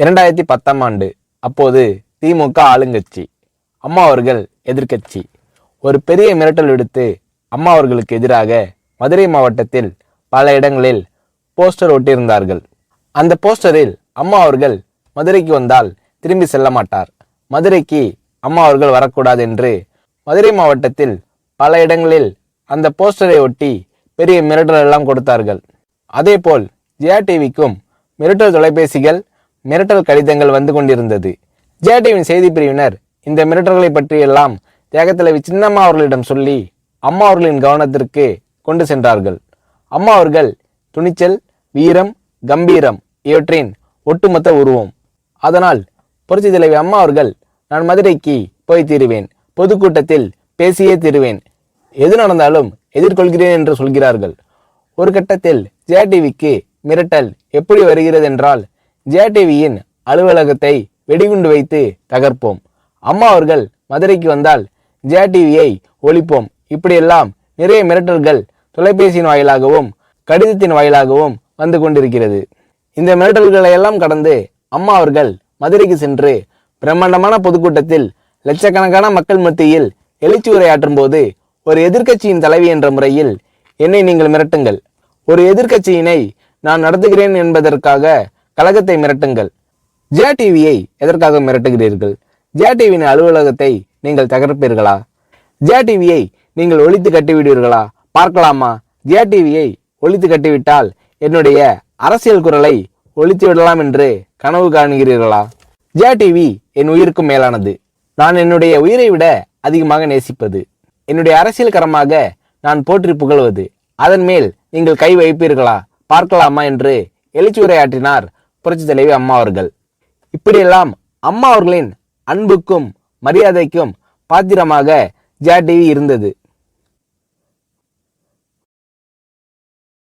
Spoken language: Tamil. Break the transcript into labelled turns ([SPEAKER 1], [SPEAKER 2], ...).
[SPEAKER 1] 2010ஆம் ஆண்டு. அப்போது திமுக ஆளுங்கட்சி, அம்மா அவர்கள் எதிர்க்கட்சி. ஒரு பெரிய மிரட்டல் விடுத்து அம்மா அவர்களுக்கு எதிராக மதுரை மாவட்டத்தில் பல இடங்களில் போஸ்டர் ஒட்டியிருந்தார்கள். அந்த போஸ்டரில் அம்மா அவர்கள் மதுரைக்கு வந்தால் திரும்பி செல்ல மாட்டார், மதுரைக்கு அம்மா அவர்கள் வரக்கூடாது என்று மதுரை மாவட்டத்தில் பல இடங்களில் அந்த போஸ்டரை ஒட்டி பெரிய மிரட்டல் எல்லாம் கொடுத்தார்கள். அதேபோல் ஜெயா டிவிக்கும் மிரட்டல் தொலைபேசிகள், மிரட்டல் கடிதங்கள் வந்து கொண்டிருந்தது. ஜெயா டிவியின் செய்தி பிரிவினர் இந்த மிரட்டல்களை பற்றியெல்லாம் தியாகத்தலைவி சின்னம்மா அவர்களிடம் சொல்லி அம்மா அவர்களின் கவனத்திற்கு கொண்டு சென்றார்கள். அம்மா அவர்கள் துணிச்சல், வீரம், கம்பீரம் இவற்றின் ஒட்டுமொத்த உருவம். அதனால் புரட்சி தலைவி அம்மா அவர்கள், நான் மதுரைக்கு போய் தீருவேன், பொதுக்கூட்டத்தில் பேசியே தீருவேன், எது நடந்தாலும் எதிர்கொள்கிறேன் என்று சொல்கிறார்கள். ஒரு கட்டத்தில் ஜெயா டிவிக்கு மிரட்டல் எப்படி வருகிறது என்றால், ஜெயா டிவியின் அலுவலகத்தை வெடிகுண்டு வைத்து தகர்ப்போம், அம்மா அவர்கள் மதுரைக்கு வந்தால் ஜெயா டிவியை ஒழிப்போம், இப்படியெல்லாம் நிறைய மிரட்டல்கள் தொலைபேசியின் வாயிலாகவும் கடிதத்தின் வாயிலாகவும் வந்து கொண்டிருக்கிறது. இந்த மிரட்டல்களை எல்லாம் கடந்து அம்மா அவர்கள் மதுரைக்கு சென்று பிரம்மாண்டமான பொதுக்கூட்டத்தில் லட்சக்கணக்கான மக்கள் மத்தியில் எழுச்சி உரையாற்றும் போது, ஒரு எதிர்க்கட்சியின் தலைவி என்ற முறையில் என்னை நீங்கள் மிரட்டுங்கள், ஒரு எதிர்க்கட்சியினை நான் நடத்துகிறேன் என்பதற்காக கழகத்தை மிரட்டுங்கள், ஜெயா டிவியை எதற்காக மிரட்டுகிறீர்கள், ஜெயா டிவியின் அலுவலகத்தை நீங்கள் தகர்ப்பீர்களா, ஜெயா டிவியை நீங்கள் ஒழித்து கட்டிவிடுவீர்களா, பார்க்கலாமா, ஜெயா டிவியை ஒழித்து கட்டிவிட்டால் என்னுடைய அரசியல் குரலை ஒழித்து விடலாம் என்று கனவு காணுகிறீர்களா? ஜெயா டிவி என் உயிருக்கும் மேலானது, நான் என்னுடைய உயிரை விட அதிகமாக நேசிப்பது, என்னுடைய அரசியல் கரமாக நான் போற்றி புகழ்வது, அதன் மேல் நீங்கள் கை வைப்பீர்களா, பார்க்கலாமா என்று எழுச்சி உரையாற்றினார் புரட்சி தலைவி அம்மா அவர்கள். இப்படியெல்லாம் அம்மா அவர்களின் அன்புக்கும் மரியாதைக்கும் பாத்திரமாக ஜெயா டிவி இருந்தது.